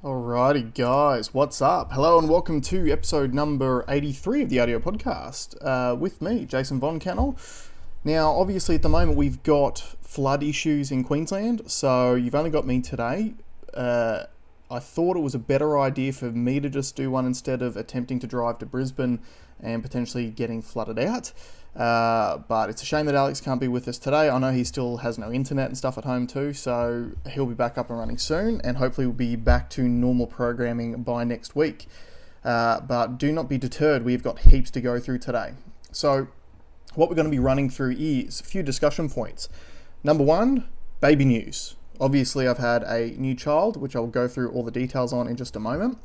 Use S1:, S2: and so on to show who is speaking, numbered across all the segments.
S1: Alrighty, guys, what's up? Hello, and welcome to episode number 83 of the audio podcast with me, Jason Von Kennel. Now, obviously, at the moment, we've got flood issues in Queensland, so you've only got me today. I thought it was a better idea for me to just do one instead of attempting to drive to Brisbane and potentially getting flooded out. But it's a shame that Alex can't be with us today. I know he still has no internet and stuff at home too, so he'll be back up and running soon, and hopefully we'll be back to normal programming by next week. But do not be deterred, we've got heaps to go through today. So what we're going to be running through is a few discussion points. Number one, baby news. Obviously, I've had a new child, which I'll go through all the details on in just a moment.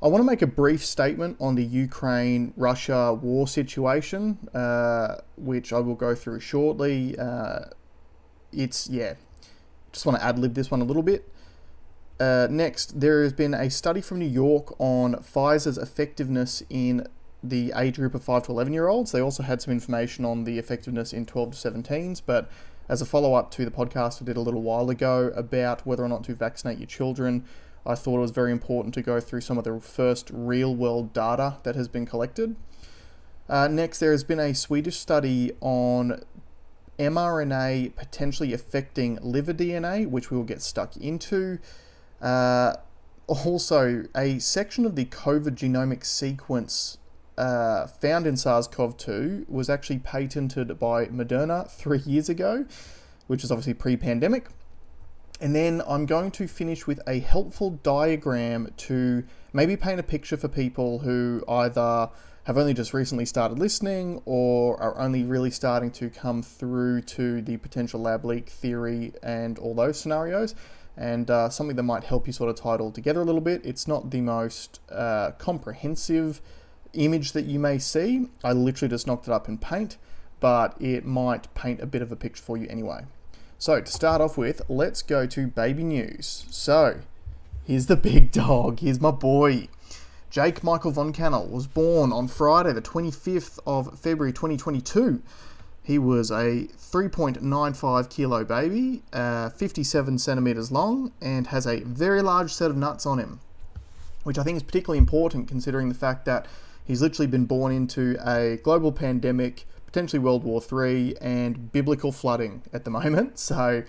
S1: I want to make a brief statement on the Ukraine-Russia war situation, which I will go through shortly. Just want to ad-lib this one a little bit. Next, there has been a study from New York on Pfizer's effectiveness in the age group of 5 to 11-year-olds. They also had some information on the effectiveness in 12 to 17s, but as a follow-up to the podcast I did a little while ago about whether or not to vaccinate your children, I thought it was very important to go through some of the first real-world data that has been collected. Next, there has been a Swedish study on mRNA potentially affecting liver DNA, which we will get stuck into. Also, a section of the COVID genomic sequence found in SARS CoV-2 was actually patented by Moderna 3 years ago, which is obviously pre-pandemic. And then I'm going to finish with a helpful diagram to maybe paint a picture for people who either have only just recently started listening or are only really starting to come through to the potential lab leak theory and all those scenarios, and something that might help you sort of tie it all together a little bit. It's not the most comprehensive image that you may see. I literally just knocked it up in paint, but it might paint a bit of a picture for you anyway. So to start off with, let's go to baby news. So here's the big dog. Here's my boy. Jake Michael Von Kennel was born on Friday, the 25th of February 2022. He was a 3.95 kilo baby, 57 centimeters long, and has a very large set of nuts on him, which I think is particularly important considering the fact that he's literally been born into a global pandemic, potentially World War III, and biblical flooding at the moment. So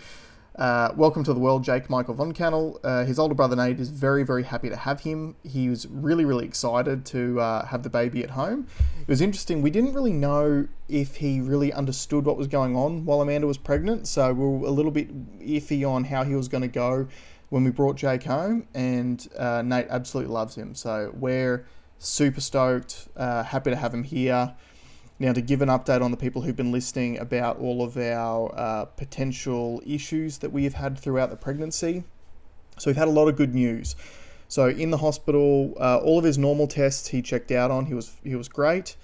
S1: welcome to the world, Jake Michael Von Kennel. His older brother Nate is very, very happy to have him. He was really, really excited to have the baby at home. It was interesting. We didn't really know if he really understood what was going on while Amanda was pregnant, so we were a little bit iffy on how he was going to go when we brought Jake home, and Nate absolutely loves him. So we're super stoked, happy to have him here. Now, to give an update on the people who've been listening about all of our potential issues that we have had throughout the pregnancy. So we've had a lot of good news. So in the hospital, all of his normal tests he checked out on. He was great.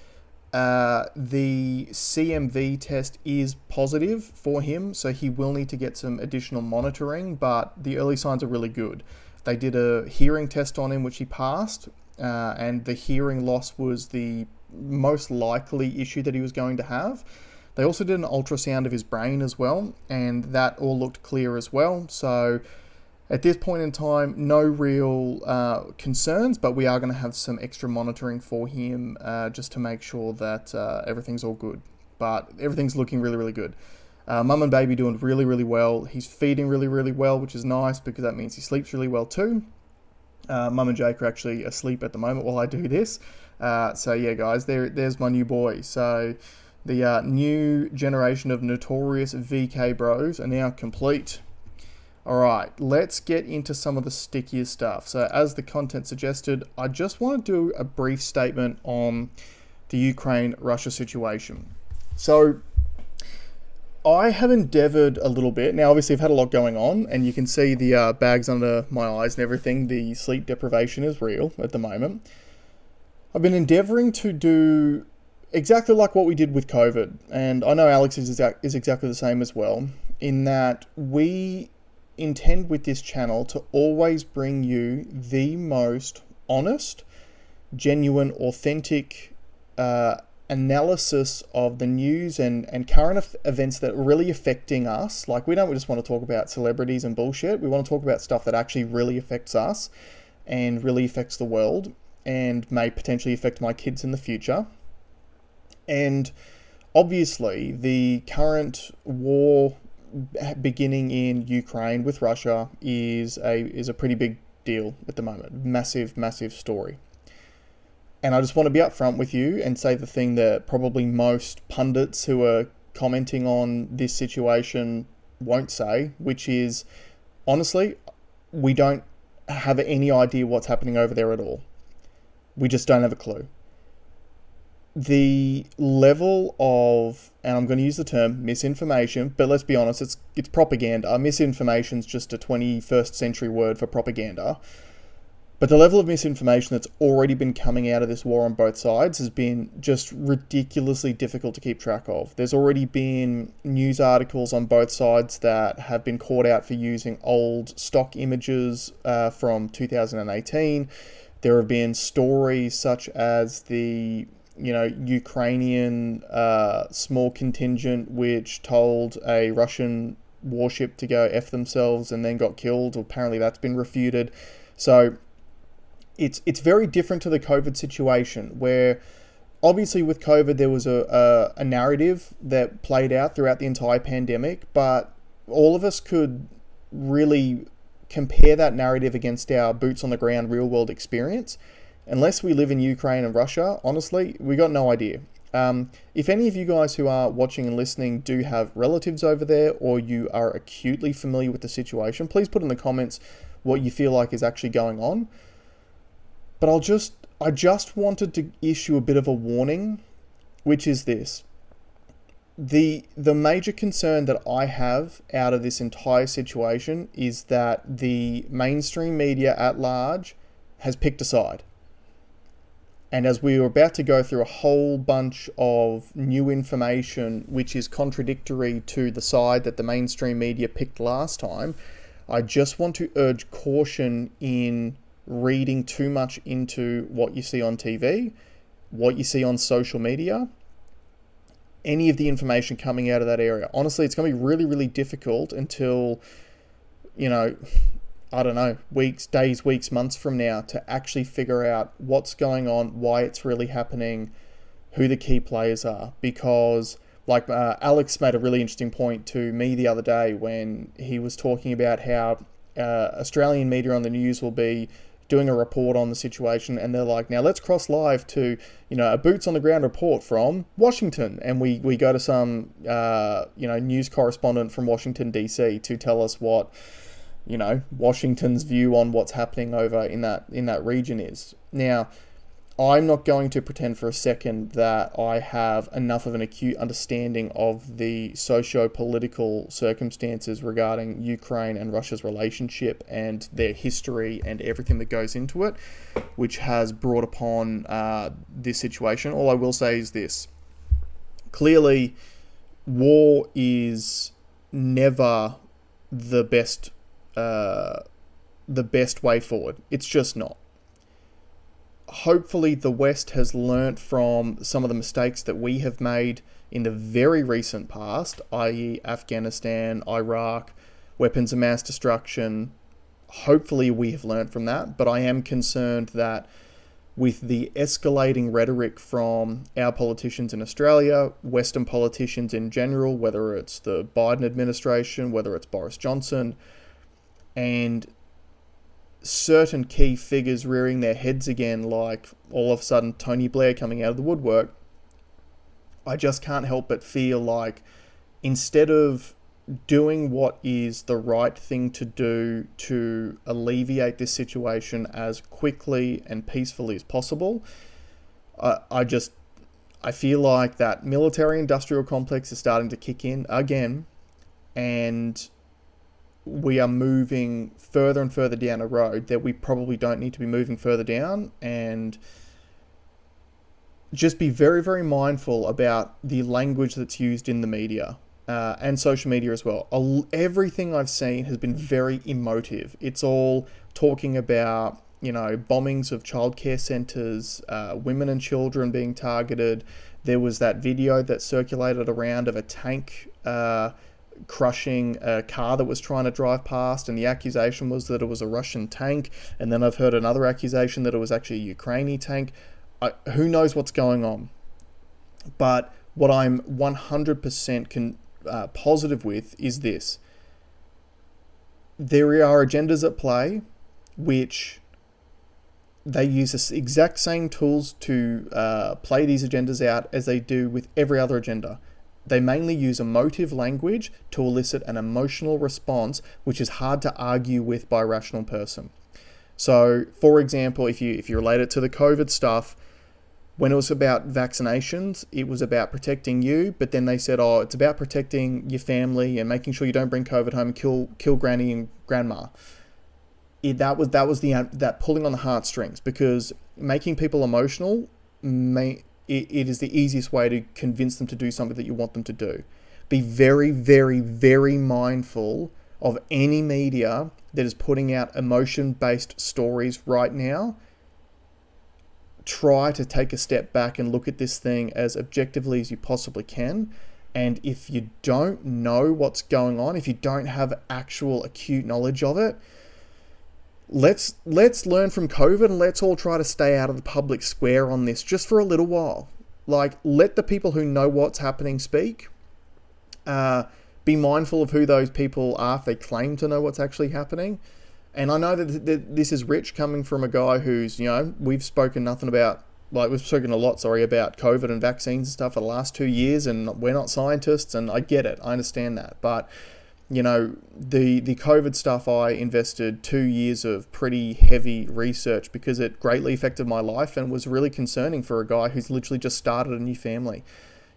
S1: The CMV test is positive for him, so he will need to get some additional monitoring, but the early signs are really good. They did a hearing test on him, which he passed, and the hearing loss was the most likely issue that he was going to have. They also did an ultrasound of his brain as well, and that all looked clear as well. So at this point in time, no real concerns, but we are going to have some extra monitoring for him just to make sure that everything's all good. But everything's looking really, really good. Mum and baby doing really, really well. He's feeding really, really well, which is nice because that means he sleeps really well too. Mum and Jake are actually asleep at the moment while I do this. So yeah, guys, there's my new boy. So the new generation of notorious VK bros are now complete. Alright, let's get into some of the stickier stuff. So as the content suggested, I just want to do a brief statement on the Ukraine-Russia situation. So I have endeavoured a little bit. Now, obviously, I've had a lot going on, and you can see the bags under my eyes and everything. The sleep deprivation is real at the moment. I've been endeavouring to do exactly like what we did with COVID, and I know Alex is exactly the same as well, in that we intend with this channel to always bring you the most honest, genuine, authentic analysis of the news and current events that are really affecting us. Like, we don't just want to talk about celebrities and bullshit. We want to talk about stuff that actually really affects us. and really affects the world and may potentially affect my kids in the future. And obviously, the current war beginning in Ukraine with Russia is a pretty big deal at the moment. Massive, massive story. And I just want to be upfront with you and say the thing that probably most pundits who are commenting on this situation won't say, which is, honestly, we don't have any idea what's happening over there at all. We just don't have a clue. The level of, and I'm going to use the term misinformation, but let's be honest, it's propaganda. Misinformation is just a 21st century word for propaganda. But the level of misinformation that's already been coming out of this war on both sides has been just ridiculously difficult to keep track of. There's already been news articles on both sides that have been caught out for using old stock images from 2018. There have been stories such as the Ukrainian small contingent which told a Russian warship to go F themselves and then got killed. Apparently that's been refuted. So it's very different to the COVID situation, where obviously with COVID there was a narrative that played out throughout the entire pandemic, but all of us could really compare that narrative against our boots on the ground real world experience. Unless we live in Ukraine and Russia, honestly, we got no idea. If any of you guys who are watching and listening do have relatives over there, or you are acutely familiar with the situation, please put in the comments what you feel like is actually going on. But I just wanted to issue a bit of a warning, which is this. The major concern that I have out of this entire situation is that the mainstream media at large has picked a side. And as we were about to go through a whole bunch of new information which is contradictory to the side that the mainstream media picked last time, I just want to urge caution in reading too much into what you see on TV, what you see on social media, any of the information coming out of that area. Honestly, it's going to be really, really difficult until, I don't know, days, weeks, months from now to actually figure out what's going on, why it's really happening, who the key players are. Because like Alex made a really interesting point to me the other day when he was talking about how Australian media on the news will be doing a report on the situation, and they're like, now let's cross live to a boots on the ground report from Washington, and we go to some news correspondent from Washington DC to tell us what Washington's view on what's happening over in that region is. Now, I'm not going to pretend for a second that I have enough of an acute understanding of the socio-political circumstances regarding Ukraine and Russia's relationship and their history and everything that goes into it, which has brought upon this situation. All I will say is this. Clearly, war is never the best way forward. It's just not. Hopefully the West has learnt from some of the mistakes that we have made in the very recent past, i.e. Afghanistan, Iraq, weapons of mass destruction. Hopefully we have learnt from that, but I am concerned that with the escalating rhetoric from our politicians in Australia, Western politicians in general, whether it's the Biden administration, whether it's Boris Johnson, and certain key figures rearing their heads again, like all of a sudden Tony Blair coming out of the woodwork, I just can't help but feel like instead of doing what is the right thing to do to alleviate this situation as quickly and peacefully as possible, I feel like that military-industrial complex is starting to kick in again, and we are moving further and further down a road that we probably don't need to be moving further down. And just be very, very mindful about the language that's used in the media and social media as well. Everything I've seen has been very emotive. It's all talking about, bombings of childcare centres, women and children being targeted. There was that video that circulated around of a tank crushing a car that was trying to drive past, and the accusation was that it was a Russian tank, and then I've heard another accusation that it was actually a Ukrainian tank. Who knows what's going on? But what I'm 100% positive with is this. There are agendas at play which they use the exact same tools to play these agendas out as they do with every other agenda. They mainly use emotive language to elicit an emotional response, which is hard to argue with by a rational person. So, for example, if you relate it to the COVID stuff, when it was about vaccinations, it was about protecting you, but then they said, oh, it's about protecting your family and making sure you don't bring COVID home and kill granny and grandma. That was that pulling on the heartstrings, because making people emotional it is the easiest way to convince them to do something that you want them to do. Be very, very, very mindful of any media that is putting out emotion-based stories right now. Try to take a step back and look at this thing as objectively as you possibly can. And if you don't know what's going on, if you don't have actual acute knowledge of it, let's learn from COVID, and let's all try to stay out of the public square on this just for a little while. Like, let the people who know what's happening speak. Be mindful of who those people are if they claim to know what's actually happening. And I know that this is rich coming from a guy who's, we've spoken a lot, about COVID and vaccines and stuff for the last 2 years, and we're not scientists, and I get it. I understand that. But the COVID stuff, I invested 2 years of pretty heavy research because it greatly affected my life and was really concerning for a guy who's literally just started a new family.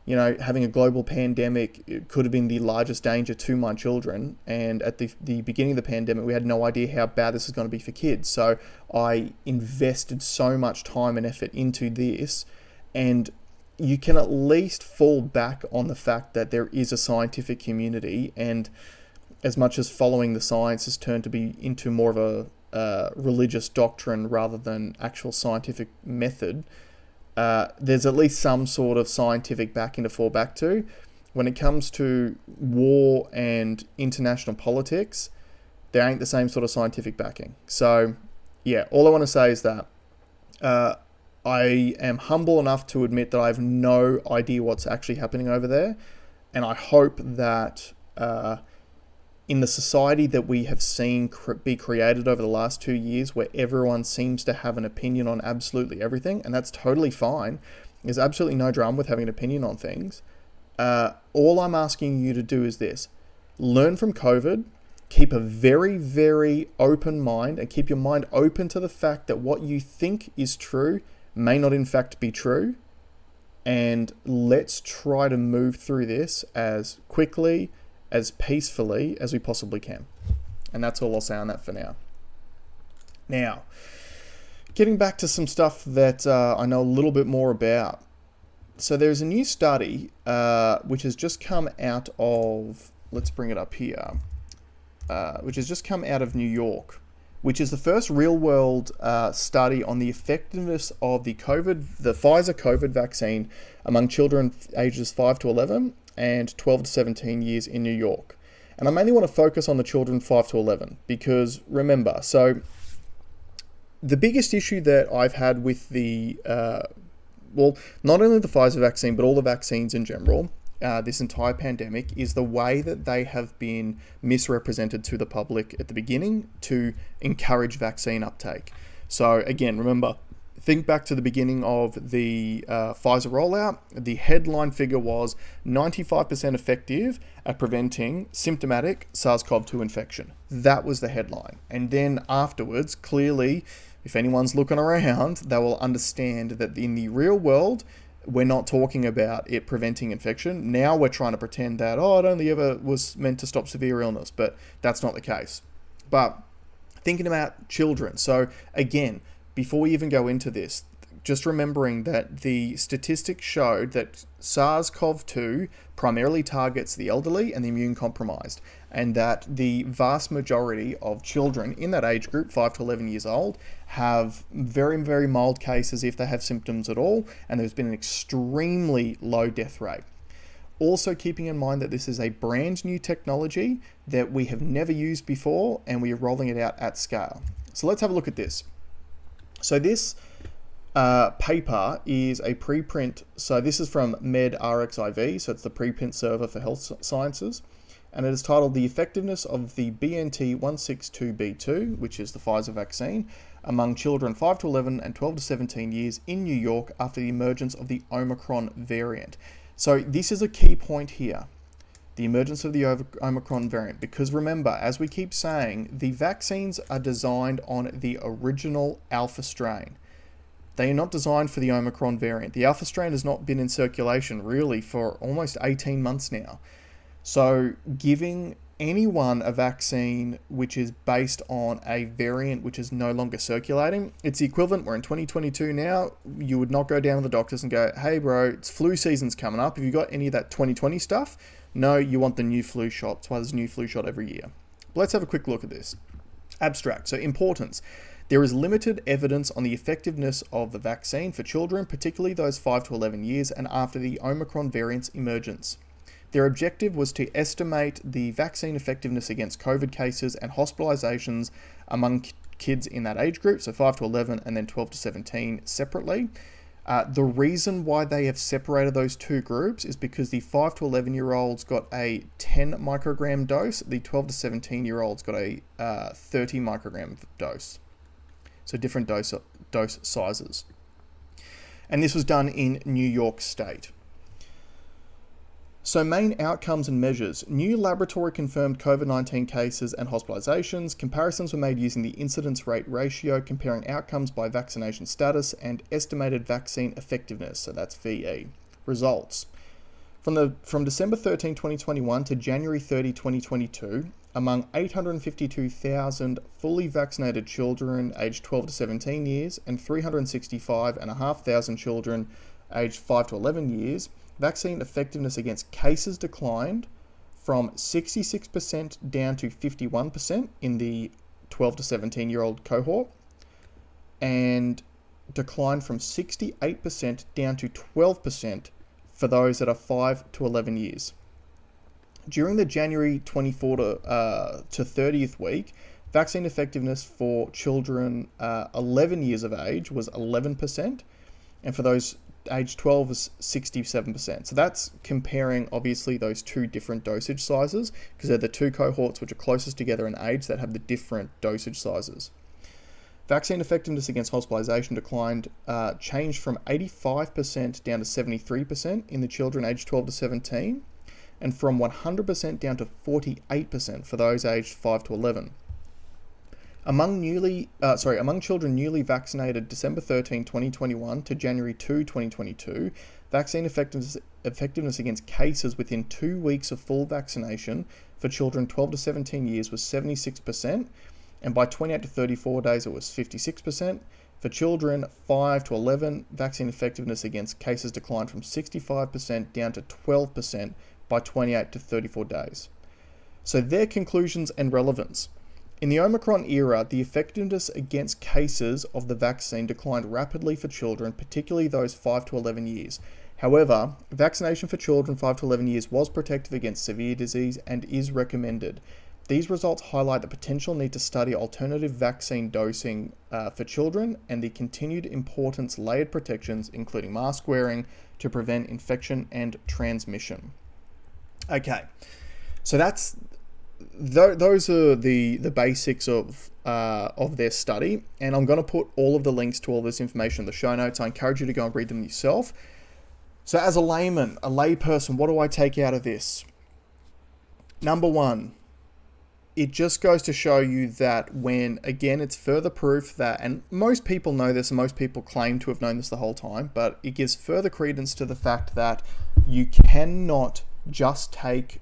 S1: Having a global pandemic, it could have been the largest danger to my children. And at the beginning of the pandemic, we had no idea how bad this is going to be for kids. So I invested so much time and effort into this, and you can at least fall back on the fact that there is a scientific community, and as much as following the science has turned to be into more of a religious doctrine rather than actual scientific method, there's at least some sort of scientific backing to fall back to. When it comes to war and international politics, there ain't the same sort of scientific backing. So, yeah, all I want to say is that I am humble enough to admit that I have no idea what's actually happening over there, and I hope that in the society that we have seen be created over the last 2 years, where everyone seems to have an opinion on absolutely everything, and that's totally fine. There's absolutely no drama with having an opinion on things. All I'm asking you to do is this. Learn from COVID, keep a very, very open mind, and keep your mind open to the fact that what you think is true may not in fact be true. And let's try to move through this as quickly, as peacefully as we possibly can. And that's all I'll say on that for now. Now, getting back to some stuff that I know a little bit more about. So there's a new study which has just come out of, let's bring it up here, which has just come out of New York, which is the first real-world study on the effectiveness of the Pfizer COVID vaccine among children ages 5 to 11 and 12 to 17 years in New York. And I mainly want to focus on the children 5 to 11 because, remember, so the biggest issue that I've had with the, not only the Pfizer vaccine, but all the vaccines in general, this entire pandemic, is the way that they have been misrepresented to the public at the beginning to encourage vaccine uptake. So again, remember, think back to the beginning of the Pfizer rollout. The headline figure was 95% effective at preventing symptomatic SARS CoV-2 infection. That was the headline. And then afterwards, clearly, if anyone's looking around, they will understand that in the real world, we're not talking about it preventing infection. Now we're trying to pretend that, it only ever was meant to stop severe illness, but that's not the case. But thinking about children. So again, before we even go into this, just remembering that the statistics showed that SARS CoV-2 primarily targets the elderly and the immune compromised, and that the vast majority of children in that age group, 5 to 11 years old, have very, very mild cases if they have symptoms at all, and there's been an extremely low death rate. Also keeping in mind that this is a brand new technology that we have never used before, and we are rolling it out at scale. So let's have a look at this. So this paper is a preprint. So this is from medRxiv, so it's the preprint server for health sciences. And it is titled The Effectiveness of the BNT162b2, which is the Pfizer vaccine, among children 5 to 11 and 12 to 17 years in New York after the emergence of the Omicron variant. So this is a key point here, the emergence of the Omicron variant, because remember, as we keep saying, the vaccines are designed on the original alpha strain. They are not designed for the Omicron variant. The alpha strain has not been in circulation really for almost 18 months now. So giving anyone a vaccine which is based on a variant which is no longer circulating, it's the equivalent, we're in 2022 now, you would not go down to the doctors and go, hey bro, it's flu season's coming up, have you got any of that 2020 stuff? No, you want the new flu shot. That's why there's a new flu shot every year. But let's have a quick look at this. Abstract, so importance. There is limited evidence on the effectiveness of the vaccine for children, particularly those 5 to 11 years and after the Omicron variant's emergence. Their objective was to estimate the vaccine effectiveness against COVID cases and hospitalizations among kids in that age group, so 5 to 11 and then 12 to 17 separately. The reason why they have separated those two groups is because the 5 to 11-year-olds got a 10 microgram dose, the 12 to 17-year-olds got a 30 microgram dose. So different dose sizes. And this was done in New York State. So main outcomes and measures. New laboratory confirmed COVID-19 cases and hospitalizations. Comparisons were made using the incidence rate ratio, comparing outcomes by vaccination status and estimated vaccine effectiveness. So that's VE. Results. From December 13, 2021 to January 30, 2022, among 852,000 fully vaccinated children aged 12 to 17 years and 365,500 children aged 5 to 11 years, vaccine effectiveness against cases declined from 66% down to 51% in the 12 to 17-year-old cohort, and declined from 68% down to 12% for those that are 5 to 11 years. During the January 24 to 30th week, vaccine effectiveness for children 11 years of age was 11%, and for those age 12 was 67%. So that's comparing obviously those two different dosage sizes, because they're the two cohorts which are closest together in age that have the different dosage sizes. Vaccine effectiveness against hospitalization declined, changed from 85% down to 73% in the children aged 12 to 17, and from 100% down to 48% for those aged 5 to 11. Among children newly vaccinated December 13, 2021 to January 2, 2022, vaccine effectiveness against cases within 2 weeks of full vaccination for children 12 to 17 years was 76%, and by 28 to 34 days it was 56%. For children 5 to 11, vaccine effectiveness against cases declined from 65% down to 12% by 28 to 34 days. So their conclusions and relevance. In the Omicron era, the effectiveness against cases of the vaccine declined rapidly for children, particularly those 5 to 11 years. However, vaccination for children 5 to 11 years was protective against severe disease and is recommended. These results highlight the potential need to study alternative vaccine dosing for children and the continued importance layered protections, including mask wearing, to prevent infection and transmission. Okay, so those are the basics of their study, and I'm going to put all of the links to all this information in the show notes. I encourage you to go and read them yourself. So as a layman, a layperson, what do I take out of this? Number one, it just goes to show you that when, again, it's further proof that, and most people know this and most people claim to have known this the whole time, but it gives further credence to the fact that you cannot just take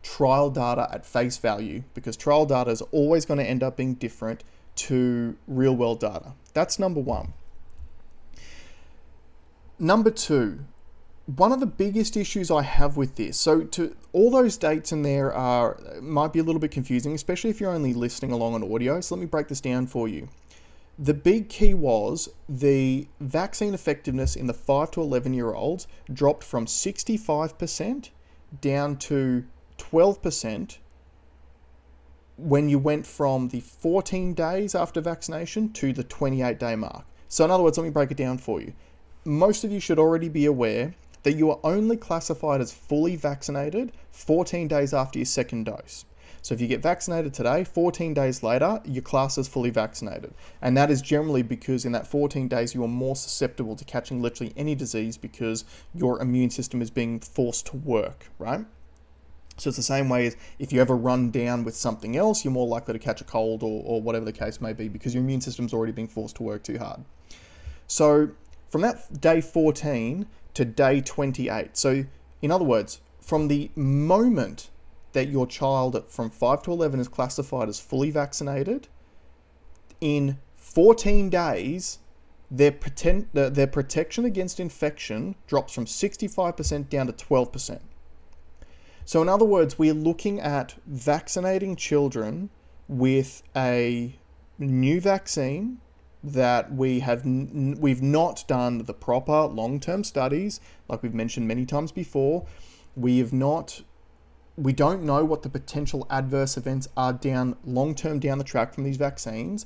S1: trial data at face value, because trial data is always going to end up being different to real world data. That's number one. Number two, one of the biggest issues I have with this, so to all those dates in there might be a little bit confusing, especially if you're only listening along on audio. So let me break this down for you. The big key was the vaccine effectiveness in the 5 to 11-year-olds dropped from 65% down to 12% when you went from the 14 days after vaccination to the 28-day mark. So in other words, let me break it down for you. Most of you should already be aware that you are only classified as fully vaccinated 14 days after your second dose. So if you get vaccinated today, 14 days later, your class is fully vaccinated. And that is generally because in that 14 days, you are more susceptible to catching literally any disease because your immune system is being forced to work, right? So it's the same way as if you ever run down with something else, you're more likely to catch a cold or whatever the case may be because your immune system's already being forced to work too hard. So from that day 14 to day 28. So in other words, from the moment that your child from 5 to 11 is classified as fully vaccinated, in 14 days, their protection against infection drops from 65% down to 12%. So in other words, we're looking at vaccinating children with a new vaccine that we've not done the proper long-term studies, like we've mentioned many times before. We don't know what the potential adverse events are long-term down the track from these vaccines.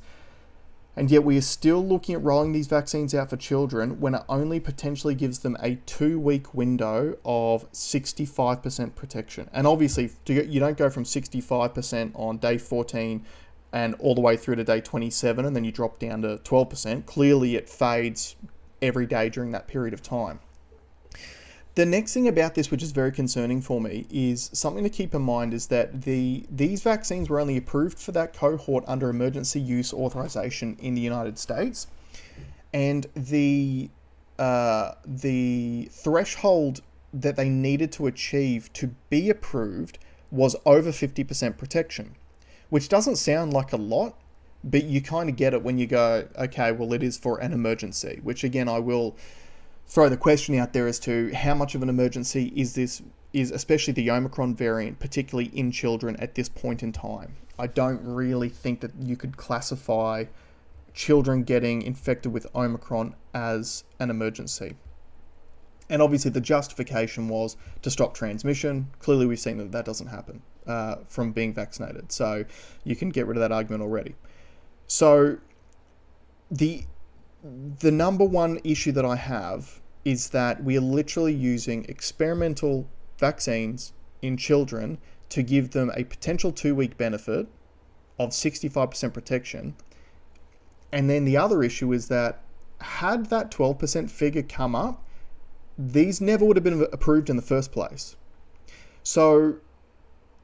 S1: And yet we are still looking at rolling these vaccines out for children when it only potentially gives them a 2-week window of 65% protection. And obviously, you don't go from 65% on day 14 and all the way through to day 27, and then you drop down to 12%. Clearly, it fades every day during that period of time. The next thing about this, which is very concerning for me, is something to keep in mind is that these vaccines were only approved for that cohort under emergency use authorization in the United States. And the threshold that they needed to achieve to be approved was over 50% protection, which doesn't sound like a lot, but you kind of get it when you go, okay, well, it is for an emergency, which again, I will throw the question out there as to how much of an emergency is especially the Omicron variant, particularly in children at this point in time. I don't really think that you could classify children getting infected with Omicron as an emergency. And obviously the justification was to stop transmission. Clearly we've seen that doesn't happen from being vaccinated. So you can get rid of that argument already. So the number one issue that I have is that we are literally using experimental vaccines in children to give them a potential 2-week benefit of 65% protection. And then the other issue is that had that 12% figure come up, these never would have been approved in the first place. So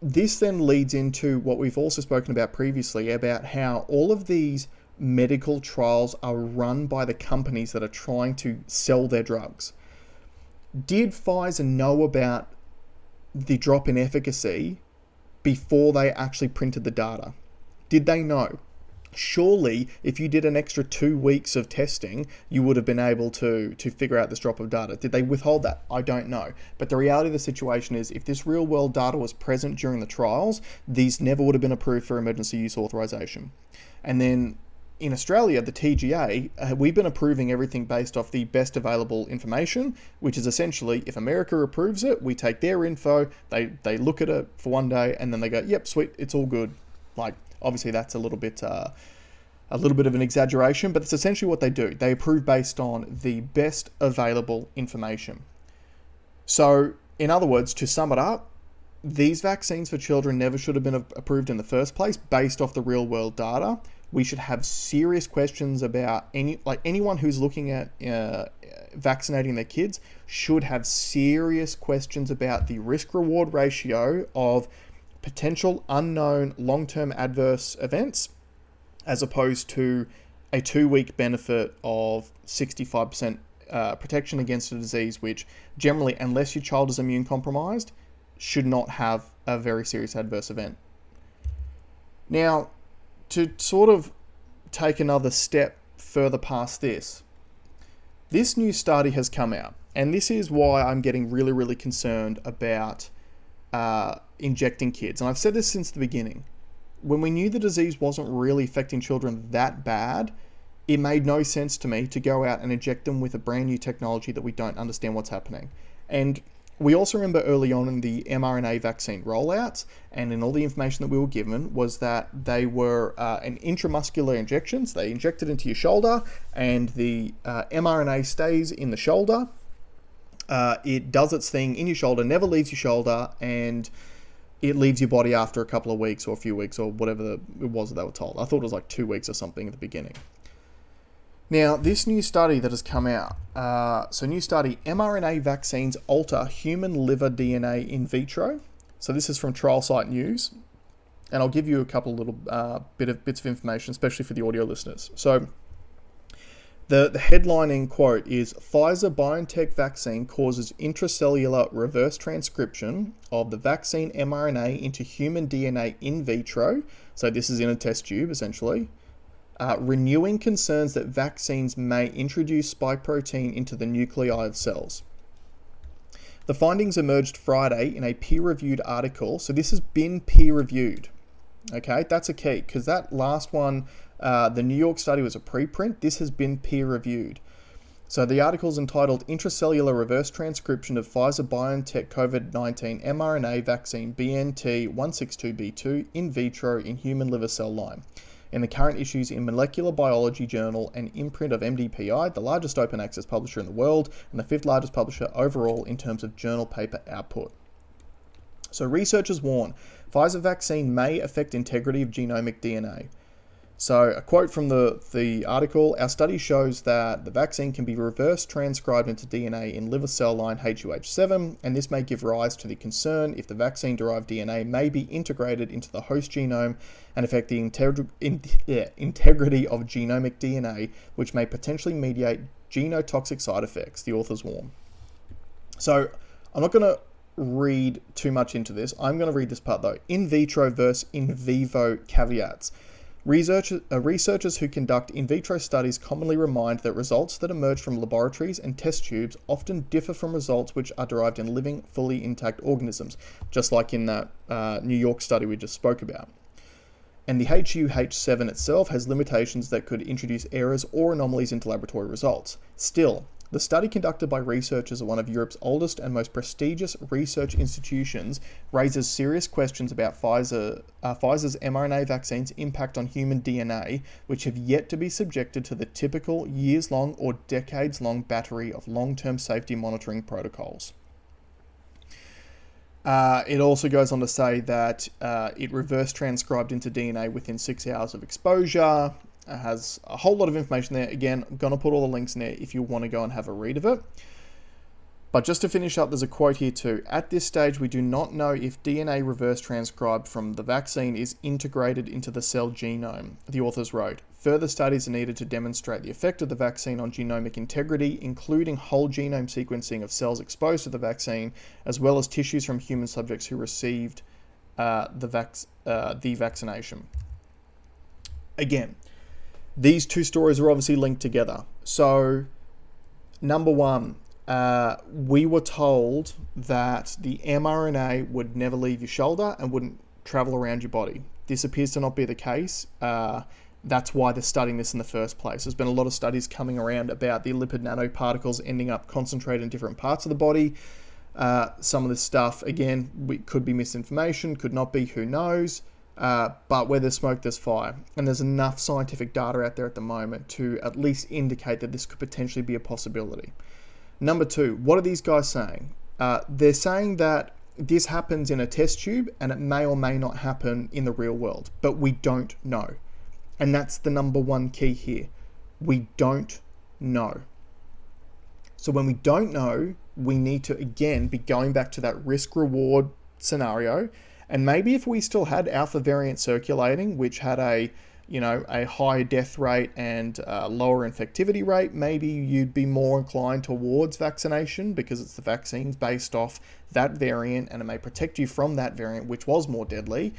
S1: this then leads into what we've also spoken about previously about how all of these medical trials are run by the companies that are trying to sell their drugs. Did Pfizer know about the drop in efficacy before they actually printed the data? Did they know? Surely, if you did an extra 2 weeks of testing, you would have been able to figure out this drop of data. Did they withhold that? I don't know. But the reality of the situation is, if this real-world data was present during the trials, these never would have been approved for emergency use authorization. And then in Australia, the TGA, we've been approving everything based off the best available information, which is essentially, if America approves it, we take their info, they look at it for one day, and then they go, yep, sweet, it's all good. Like, obviously that's a little bit of an exaggeration, but it's essentially what they do. They approve based on the best available information. So, in other words, to sum it up, these vaccines for children never should have been approved in the first place based off the real world data. We should have serious questions about anyone who's looking at vaccinating their kids should have serious questions about the risk-reward ratio of potential unknown long-term adverse events as opposed to a 2-week benefit of 65% protection against a disease which generally, unless your child is immune compromised, should not have a very serious adverse event. Now, to sort of take another step further past this new study has come out, and this is why I'm getting really, really concerned about injecting kids. And I've said this since the beginning. When we knew the disease wasn't really affecting children that bad, it made no sense to me to go out and inject them with a brand new technology that we don't understand what's happening. And we also remember early on in the mRNA vaccine rollouts and in all the information that we were given was that they were an intramuscular injections. They inject it into your shoulder and the mRNA stays in the shoulder. It does its thing in your shoulder, never leaves your shoulder, and it leaves your body after a couple of weeks or a few weeks or whatever it was that they were told. I thought it was like 2 weeks or something at the beginning. Now, this new study that has come out, new study, mRNA vaccines alter human liver DNA in vitro. So this is from Trial Site News, and I'll give you a couple little bits of information, especially for the audio listeners. So the headlining quote is, Pfizer-BioNTech vaccine causes intracellular reverse transcription of the vaccine mRNA into human DNA in vitro. So this is in a test tube, essentially. Renewing concerns that vaccines may introduce spike protein into the nuclei of cells. The findings emerged Friday in a peer-reviewed article. So this has been peer-reviewed. Okay, that's a key, because that last one, the New York study was a preprint. This has been peer-reviewed. So the article is entitled Intracellular Reverse Transcription of Pfizer-BioNTech COVID-19 mRNA Vaccine BNT162b2 in vitro in human liver cell line, in the current issues in Molecular Biology Journal, an imprint of MDPI, the largest open access publisher in the world, and the 5th largest publisher overall in terms of journal paper output. So researchers warn, Pfizer vaccine may affect integrity of genomic DNA. So a quote from the article, our study shows that the vaccine can be reverse transcribed into DNA in liver cell line HUH7, and this may give rise to the concern if the vaccine-derived DNA may be integrated into the host genome and affect the integrity of genomic DNA, which may potentially mediate genotoxic side effects, the authors warn. So I'm not going to read too much into this. I'm going to read this part though. In vitro versus in vivo caveats. Researchers who conduct in vitro studies commonly remind that results that emerge from laboratories and test tubes often differ from results which are derived in living, fully intact organisms, just like in that New York study we just spoke about. And the HUH7 itself has limitations that could introduce errors or anomalies into laboratory results. Still, the study conducted by researchers at one of Europe's oldest and most prestigious research institutions raises serious questions about Pfizer's mRNA vaccine's impact on human DNA, which have yet to be subjected to the typical years-long or decades-long battery of long-term safety monitoring protocols. It also goes on to say that it reverse transcribed into DNA within 6 hours of exposure. Has a whole lot of information there. Again, I'm going to put all the links in there if you want to go and have a read of it. But just to finish up, there's a quote here too. At this stage, we do not know if DNA reverse transcribed from the vaccine is integrated into the cell genome, the authors wrote. Further studies are needed to demonstrate the effect of the vaccine on genomic integrity, including whole genome sequencing of cells exposed to the vaccine, as well as tissues from human subjects who received the vaccination. Again, these two stories are obviously linked together. So, number one, we were told that the mRNA would never leave your shoulder and wouldn't travel around your body. This appears to not be the case. That's why they're studying this in the first place. There's been a lot of studies coming around about the lipid nanoparticles ending up concentrated in different parts of the body. Some of this stuff, again, could be misinformation, could not be, who knows. But where there's smoke, there's fire. And there's enough scientific data out there at the moment to at least indicate that this could potentially be a possibility. Number two, what are these guys saying? They're saying that this happens in a test tube and it may or may not happen in the real world, but we don't know. And that's the number one key here. We don't know. So when we don't know, we need to, again, be going back to that risk-reward scenario. And maybe if we still had alpha variant circulating, which had a higher death rate and lower infectivity rate, maybe you'd be more inclined towards vaccination because it's the vaccines based off that variant and it may protect you from that variant, which was more deadly.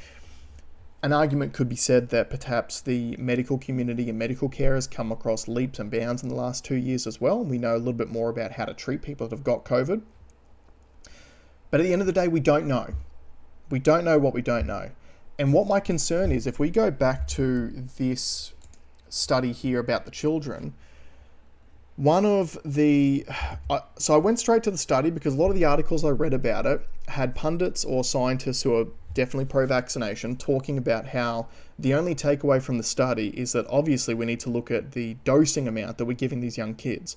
S1: An argument could be said that perhaps the medical community and medical care has come across leaps and bounds in the last 2 years as well. We know a little bit more about how to treat people that have got COVID. But at the end of the day, we don't know. We don't know what we don't know. And what my concern is, if we go back to this study here about the children. One of the... so I went straight to the study because a lot of the articles I read about it had pundits or scientists who are definitely pro-vaccination talking about how the only takeaway from the study is that obviously we need to look at the dosing amount that we're giving these young kids.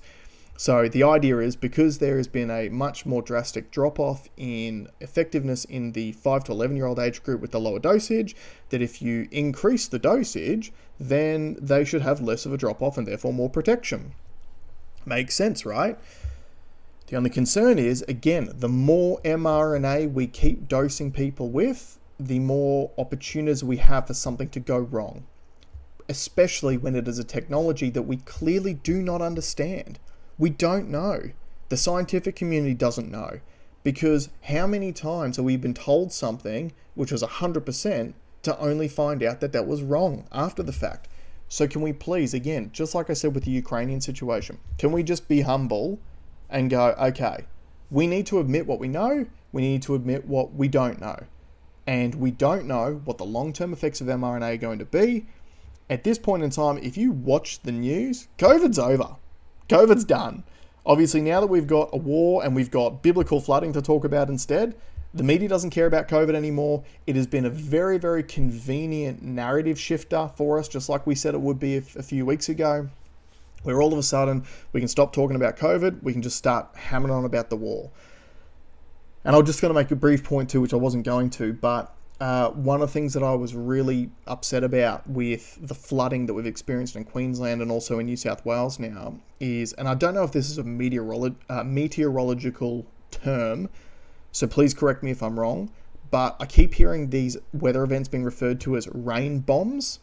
S1: So the idea is because there has been a much more drastic drop-off in effectiveness in the 5 to 11-year-old age group with the lower dosage, that if you increase the dosage, then they should have less of a drop-off and therefore more protection. Makes sense, right? The only concern is, again, the more mRNA we keep dosing people with, the more opportunities we have for something to go wrong, especially when it is a technology that we clearly do not understand. We don't know. The scientific community doesn't know, because how many times have we been told something which was 100% to only find out that that was wrong after the fact? So can we please, again, just like I said with the Ukrainian situation, can we just be humble and go, okay, we need to admit what we know, we need to admit what we don't know. And we don't know what the long-term effects of mRNA are going to be. At this point in time, if you watch the news, COVID's over. COVID's done. Obviously, now that we've got a war and we've got biblical flooding to talk about instead, the media doesn't care about COVID anymore. It has been a very, very convenient narrative shifter for us, just like we said it would be a few weeks ago, where all of a sudden we can stop talking about COVID, we can just start hammering on about the war. And I'm just going to make a brief point too, which I wasn't going to, but one of the things that I was really upset about with the flooding that we've experienced in Queensland and also in New South Wales now is, and I don't know if this is a meteorological term, so please correct me if I'm wrong, but I keep hearing these weather events being referred to as rain bombs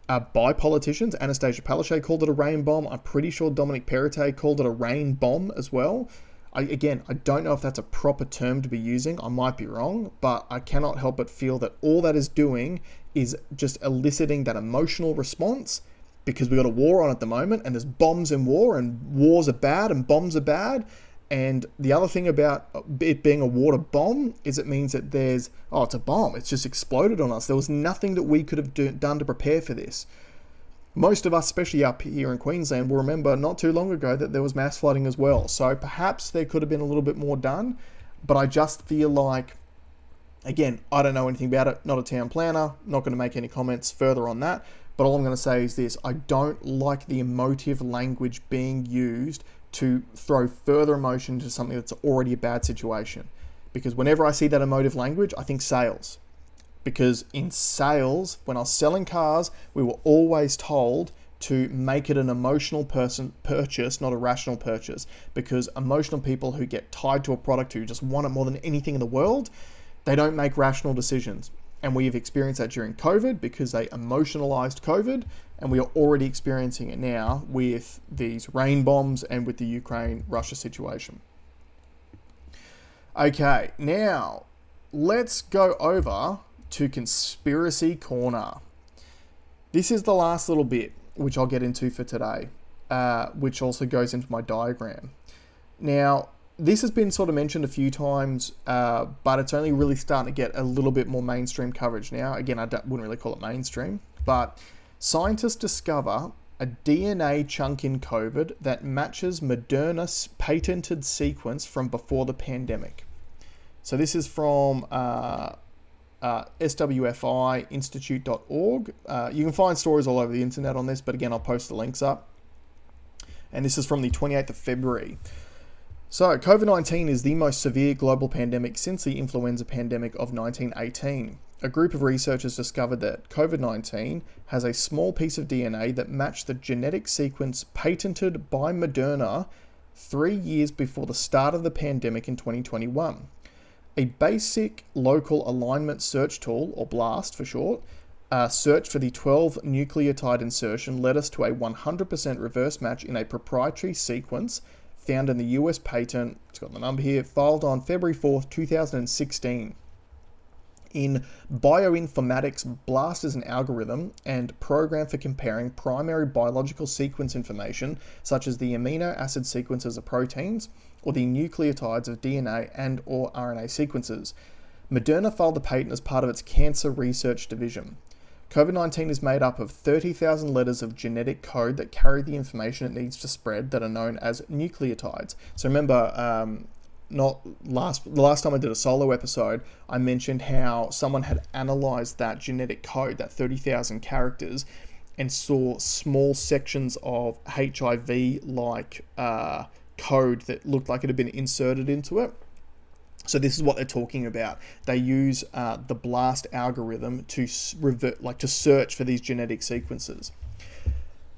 S1: by politicians. Anastasia Palaszczuk called it a rain bomb. I'm pretty sure Dominic Perrottet called it a rain bomb as well. I don't know if that's a proper term to be using. I might be wrong, but I cannot help but feel that all that is doing is just eliciting that emotional response, because we've got a war on at the moment and there's bombs in war and wars are bad and bombs are bad. And the other thing about it being a water bomb is it means that there's, it's a bomb. It's just exploded on us. There was nothing that we could have done to prepare for this. Most of us, especially up here in Queensland, will remember not too long ago that there was mass flooding as well. So perhaps there could have been a little bit more done, but I just feel like, again, I don't know anything about it, not a town planner, not going to make any comments further on that, but all I'm going to say is this: I don't like the emotive language being used to throw further emotion into something that's already a bad situation. Because whenever I see that emotive language, I think sales. Because in sales, when I was selling cars, we were always told to make it an emotional purchase, not a rational purchase. Because emotional people who get tied to a product, who just want it more than anything in the world, they don't make rational decisions. And we have experienced that during COVID because they emotionalized COVID, and we are already experiencing it now with these rain bombs and with the Ukraine-Russia situation. Okay, now let's go over to Conspiracy Corner. This is the last little bit, which I'll get into for today, which also goes into my diagram. Now, this has been sort of mentioned a few times, but it's only really starting to get a little bit more mainstream coverage now. Again, wouldn't really call it mainstream, but scientists discover a DNA chunk in COVID that matches Moderna's patented sequence from before the pandemic. So this is from swfiinstitute.org. You can find stories all over the internet on this, but again, I'll post the links up. And this is from the 28th of February. So, COVID-19 is the most severe global pandemic since the influenza pandemic of 1918. A group of researchers discovered that COVID-19 has a small piece of DNA that matched the genetic sequence patented by Moderna 3 years before the start of the pandemic in 2021. A basic local alignment search tool, or BLAST for short, search for the 12 nucleotide insertion led us to a 100% reverse match in a proprietary sequence found in the US patent, it's got the number here, filed on February 4th, 2016. In bioinformatics, BLAST is an algorithm and program for comparing primary biological sequence information, such as the amino acid sequences of proteins or the nucleotides of DNA and or RNA sequences. Moderna filed the patent as part of its cancer research division. COVID-19 is made up of 30,000 letters of genetic code that carry the information it needs to spread that are known as nucleotides. So remember, the last time I did a solo episode, I mentioned how someone had analyzed that genetic code, that 30,000 characters, and saw small sections of HIV-like code that looked like it had been inserted into it. So this is what they're talking about. They use the BLAST algorithm to to search for these genetic sequences.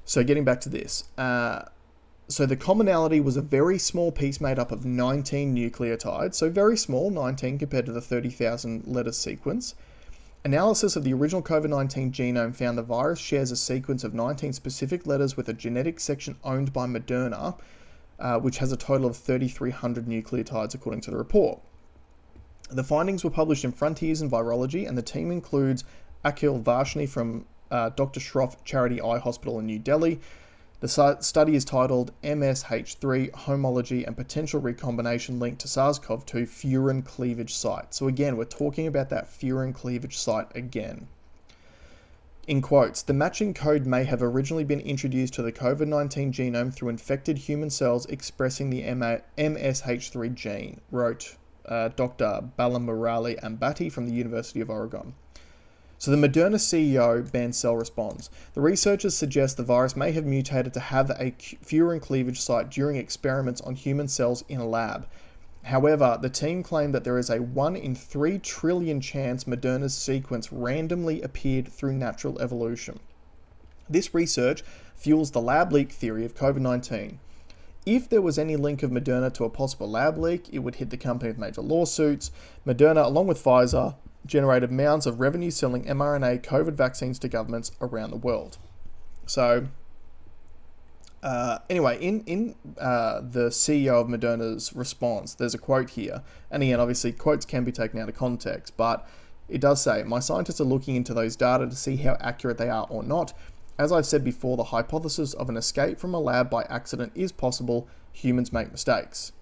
S1: So getting back to this. So the commonality was a very small piece made up of 19 nucleotides. So very small, 19 compared to the 30,000 letter sequence. Analysis of the original COVID-19 genome found the virus shares a sequence of 19 specific letters with a genetic section owned by Moderna, which has a total of 3,300 nucleotides according to the report. The findings were published in Frontiers in Virology, and the team includes Akhil Varshney from Dr. Shroff Charity Eye Hospital in New Delhi. The study is titled MSH3 Homology and Potential Recombination Linked to SARS CoV-2 Furin Cleavage Site. So again, we're talking about that furin cleavage site again. In quotes, the matching code may have originally been introduced to the COVID-19 genome through infected human cells expressing the MSH3 gene, wrote Dr. Balamurali Ambati from the University of Oregon. So the Moderna CEO, Bancel, responds. The researchers suggest the virus may have mutated to have a furin cleavage site during experiments on human cells in a lab. However, the team claimed that there is a 1 in 3 trillion chance Moderna's sequence randomly appeared through natural evolution. This research fuels the lab leak theory of COVID-19. If there was any link of Moderna to a possible lab leak, it would hit the company with major lawsuits. Moderna, along with Pfizer, generated mounds of revenue selling mRNA COVID vaccines to governments around the world. So, anyway, in the CEO of Moderna's response, there's a quote here. And again, obviously, quotes can be taken out of context, but it does say, "My scientists are looking into those data to see how accurate they are or not. As I've said before, the hypothesis of an escape from a lab by accident is possible. Humans make mistakes."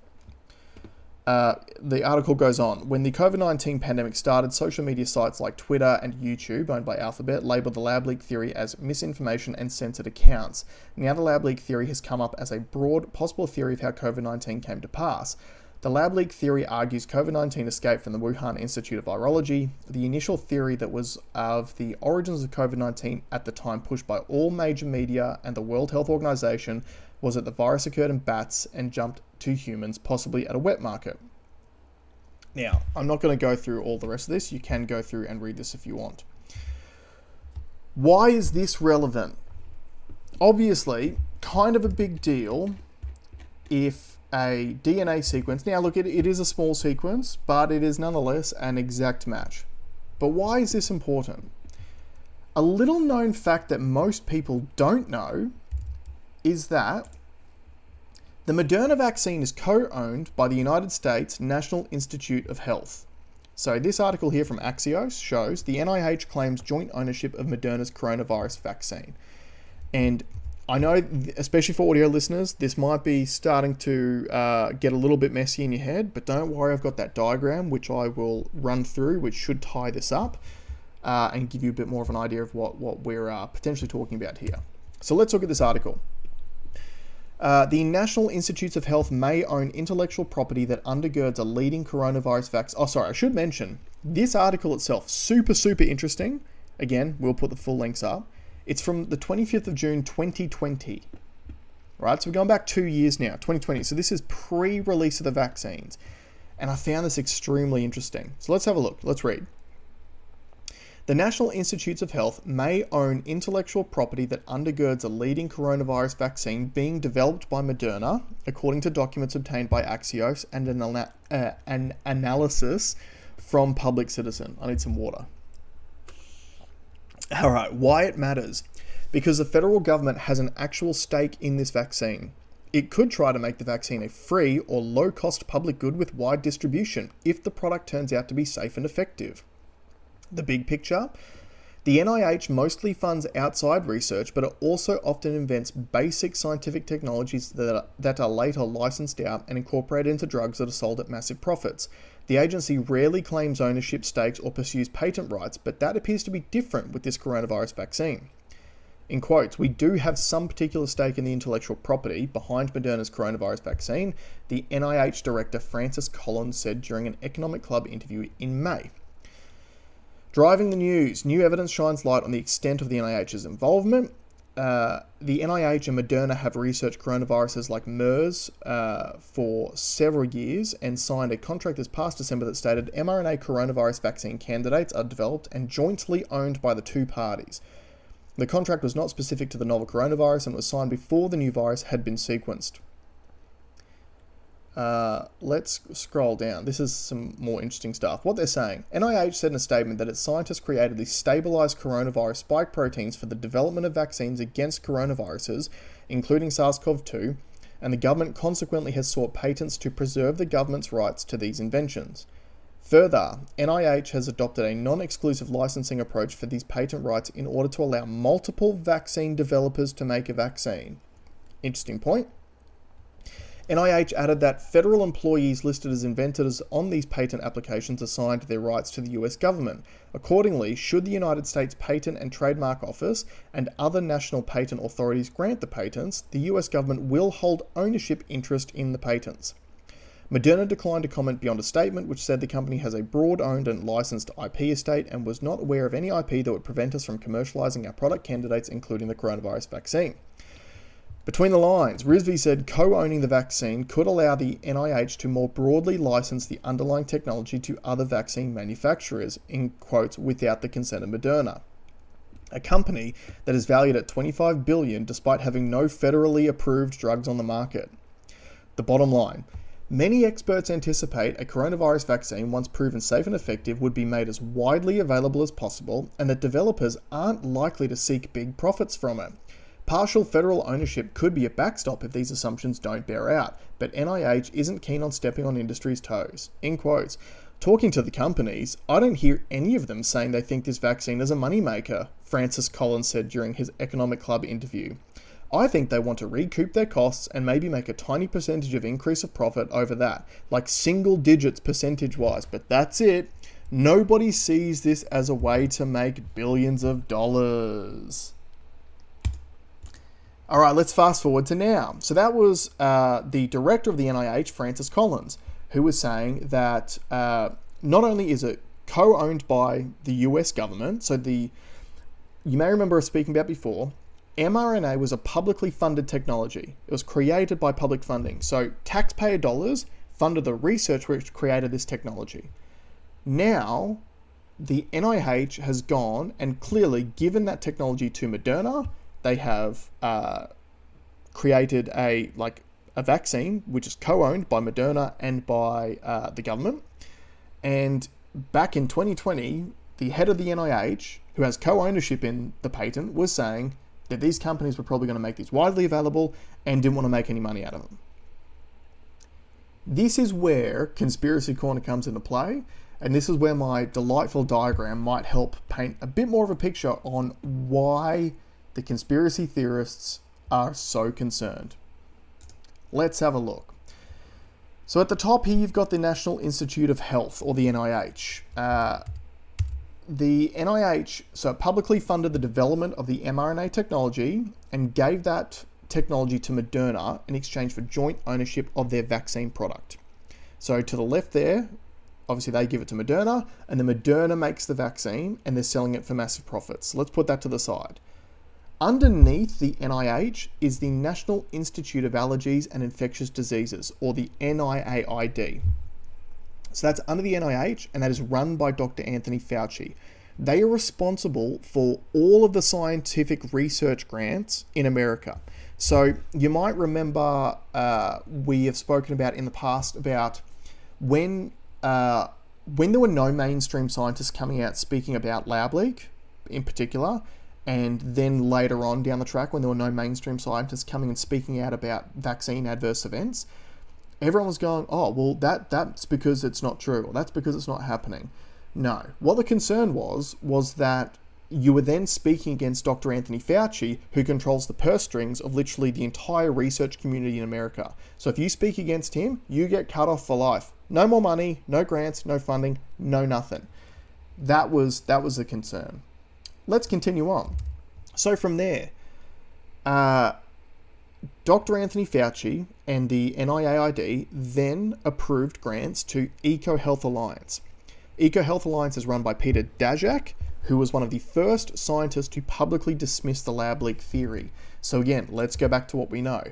S1: The article goes on. When the COVID-19 pandemic started, social media sites like Twitter and YouTube, owned by Alphabet, labeled the lab leak theory as misinformation and censored accounts. Now the lab leak theory has come up as a broad possible theory of how COVID-19 came to pass. The lab leak theory argues COVID-19 escaped from the Wuhan Institute of Virology. The initial theory that was of the origins of COVID-19 at the time pushed by all major media and the World Health Organization was that the virus occurred in bats and jumped to humans, possibly at a wet market. Now, I'm not going to go through all the rest of this. You can go through and read this if you want. Why is this relevant? Obviously, kind of a big deal if a DNA sequence, now look, it is a small sequence, but it is nonetheless an exact match. But why is this important? A little known fact that most people don't know is that the Moderna vaccine is co-owned by the United States National Institute of Health. So this article here from Axios shows the NIH claims joint ownership of Moderna's coronavirus vaccine. And I know, especially for audio listeners, this might be starting to get a little bit messy in your head, but don't worry, I've got that diagram which I will run through, which should tie this up and give you a bit more of an idea of what we're potentially talking about here. So let's look at this article. The National Institutes of Health may own intellectual property that undergirds a leading coronavirus vaccine. Oh, sorry, I should mention, this article itself, super interesting. Again, we'll put the full links up. It's from the 25th of June, 2020. Right, so we're going back 2 years now, 2020. So this is pre-release of the vaccines. And I found this extremely interesting. So let's have a look. Let's read. The National Institutes of Health may own intellectual property that undergirds a leading coronavirus vaccine being developed by Moderna, according to documents obtained by Axios and an analysis from Public Citizen. I need some water. All right, why it matters. Because the federal government has an actual stake in this vaccine. It could try to make the vaccine a free or low-cost public good with wide distribution if the product turns out to be safe and effective. The big picture? The NIH mostly funds outside research, but it also often invents basic scientific technologies that are later licensed out and incorporated into drugs that are sold at massive profits. The agency rarely claims ownership stakes or pursues patent rights, but that appears to be different with this coronavirus vaccine. In quotes, "We do have some particular stake in the intellectual property behind Moderna's coronavirus vaccine," the NIH director Francis Collins said during an Economic Club interview in May. Driving the news, new evidence shines light on the extent of the NIH's involvement. The NIH and Moderna have researched coronaviruses like MERS for several years and signed a contract this past December that stated mRNA coronavirus vaccine candidates are developed and jointly owned by the two parties. The contract was not specific to the novel coronavirus and was signed before the new virus had been sequenced. Let's scroll down. This is some more interesting stuff. What they're saying, NIH said in a statement that its scientists created these stabilized coronavirus spike proteins for the development of vaccines against coronaviruses, including SARS CoV-2, and the government consequently has sought patents to preserve the government's rights to these inventions. Further, NIH has adopted a non-exclusive licensing approach for these patent rights in order to allow multiple vaccine developers to make a vaccine. Interesting point. NIH added that federal employees listed as inventors on these patent applications assigned their rights to the US government. Accordingly, should the United States Patent and Trademark Office and other national patent authorities grant the patents, the US government will hold ownership interest in the patents. Moderna declined to comment beyond a statement which said the company has a broad owned and licensed IP estate and was not aware of any IP that would prevent us from commercializing our product candidates, including the coronavirus vaccine. Between the lines, RISV said co-owning the vaccine could allow the NIH to more broadly license the underlying technology to other vaccine manufacturers, in quotes, without the consent of Moderna, a company that is valued at $25 billion despite having no federally approved drugs on the market. The bottom line, many experts anticipate a coronavirus vaccine, once proven safe and effective, would be made as widely available as possible and that developers aren't likely to seek big profits from it. Partial federal ownership could be a backstop if these assumptions don't bear out, but NIH isn't keen on stepping on industry's toes. In quotes, talking to the companies, I don't hear any of them saying they think this vaccine is a moneymaker, Francis Collins said during his Economic Club interview. I think they want to recoup their costs and maybe make a tiny percentage of increase of profit over that, like single digits percentage-wise, but that's it. Nobody sees this as a way to make billions of dollars. All right, let's fast forward to now. So that was the director of the NIH, Francis Collins, who was saying that not only is it co-owned by the US government, so you may remember us speaking about before, mRNA was a publicly funded technology. It was created by public funding. So taxpayer dollars funded the research which created this technology. Now, the NIH has gone and clearly given that technology to Moderna. They have created a vaccine which is co-owned by Moderna and by the government. And back in 2020, the head of the NIH, who has co-ownership in the patent, was saying that these companies were probably going to make these widely available and didn't want to make any money out of them. This is where Conspiracy Corner comes into play, and this is where my delightful diagram might help paint a bit more of a picture on why the conspiracy theorists are so concerned. Let's have a look. So at the top here, you've got the National Institute of Health, or the NIH. The NIH publicly funded the development of the mRNA technology and gave that technology to Moderna in exchange for joint ownership of their vaccine product. So to the left there, obviously they give it to Moderna, and then Moderna makes the vaccine and they're selling it for massive profits. Let's put that to the side. Underneath the NIH is the National Institute of Allergies and Infectious Diseases, or the NIAID. So that's under the NIH, and that is run by Dr. Anthony Fauci. They are responsible for all of the scientific research grants in America. So you might remember we have spoken about in the past about when there were no mainstream scientists coming out speaking about lab leak in particular, and then later on down the track when there were no mainstream scientists coming and speaking out about vaccine adverse events, everyone was going, oh, well, that's because it's not true, or that's because it's not happening. No. What the concern was that you were then speaking against Dr. Anthony Fauci, who controls the purse strings of literally the entire research community in America. So if you speak against him, you get cut off for life. No more money, no grants, no funding, no nothing. That was a concern. Let's continue on. So from there, Dr. Anthony Fauci and the NIAID then approved grants to EcoHealth Alliance. EcoHealth Alliance is run by Peter Daszak, who was one of the first scientists to publicly dismiss the lab leak theory. So again, let's go back to what we know.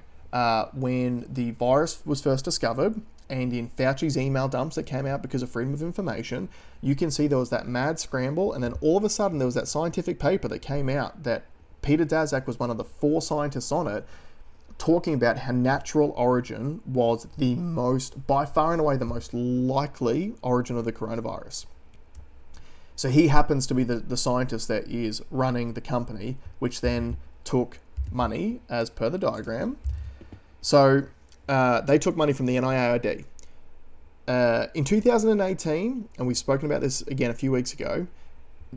S1: When the virus was first discovered, and in Fauci's email dumps that came out because of freedom of information, you can see there was that mad scramble, and then all of a sudden there was that scientific paper that came out that Peter Daszak was one of the 4 scientists on it, talking about how natural origin was the most, by far and away, the most likely origin of the coronavirus. So he happens to be the scientist that is running the company, which then took money as per the diagram. So they took money from the NIAID. In 2018, and we've spoken about this again a few weeks ago,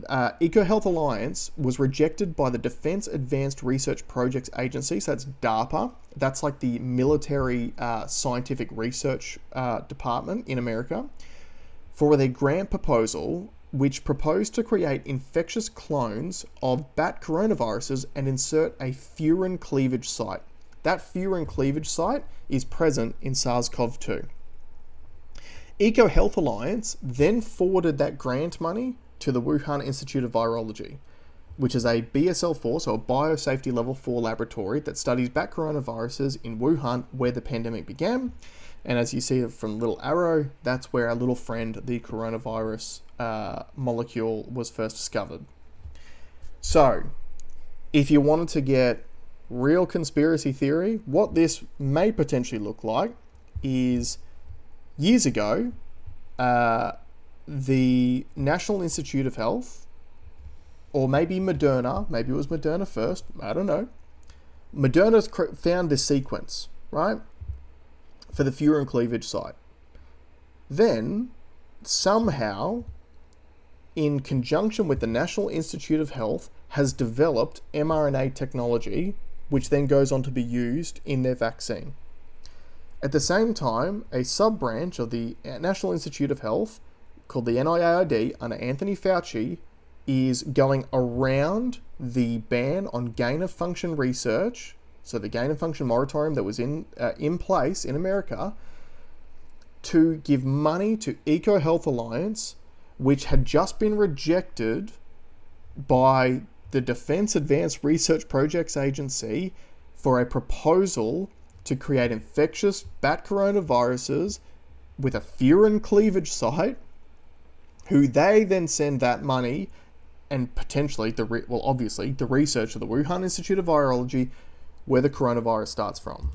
S1: EcoHealth Alliance was rejected by the Defense Advanced Research Projects Agency, so that's DARPA. That's like the military scientific research department in America, for their grant proposal, which proposed to create infectious clones of bat coronaviruses and insert a furin cleavage site. That furin cleavage site is present in SARS CoV-2. EcoHealth Alliance then forwarded that grant money to the Wuhan Institute of Virology, which is a BSL-4, so a biosafety level 4 laboratory that studies bat coronaviruses in Wuhan, where the pandemic began. And as you see from the little arrow, that's where our little friend, the coronavirus molecule, was first discovered. So, if you wanted to get real conspiracy theory, what this may potentially look like is, years ago, the National Institute of Health, or maybe Moderna, maybe it was Moderna first, I don't know. Moderna found this sequence, right, for the furin cleavage site. Then, somehow, in conjunction with the National Institute of Health, has developed mRNA technology, which then goes on to be used in their vaccine. At the same time, a sub-branch of the National Institute of Health, called the NIAID, under Anthony Fauci, is going around the ban on gain-of-function research, so the gain-of-function moratorium that was in place in America, to give money to EcoHealth Alliance, which had just been rejected by the Defense Advanced Research Projects Agency for a proposal to create infectious bat coronaviruses with a furin cleavage site, who they then send that money and potentially, obviously, the research of the Wuhan Institute of Virology, where the coronavirus starts from.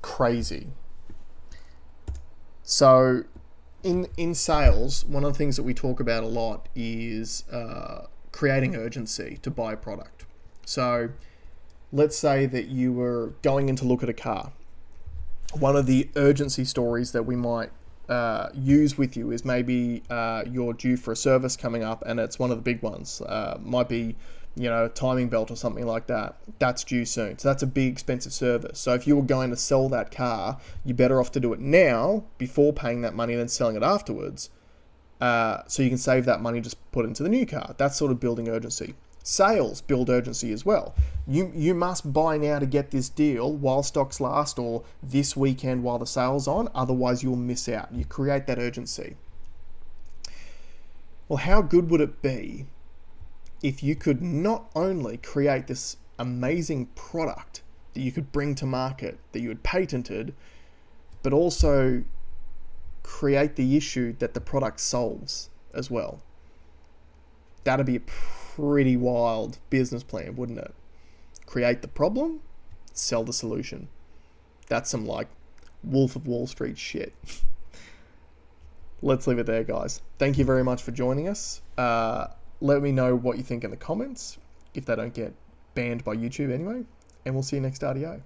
S1: Crazy. So, in sales, one of the things that we talk about a lot is creating urgency to buy a product. So, let's say that you were going in to look at a car. One of the urgency stories that we might use with you is maybe you're due for a service coming up, and it's one of the big ones. Might be, a timing belt or something like that. That's due soon. So that's a big expensive service. So if you were going to sell that car, you're better off to do it now before paying that money than selling it afterwards. So you can save that money, just put it into the new car. That's sort of building urgency. Sales build urgency as well. You must buy now to get this deal while stocks last, or this weekend while the sale's on, otherwise you'll miss out. You create that urgency. Well, how good would it be if you could not only create this amazing product that you could bring to market, that you had patented, but also create the issue that the product solves as well? That'd be a pretty wild business plan, wouldn't it? Create the problem, sell the solution. That's some Wolf of Wall Street shit. Let's leave it there, guys. Thank you very much for joining us. Let me know what you think in the comments, if they don't get banned by YouTube anyway, and we'll see you next RDO.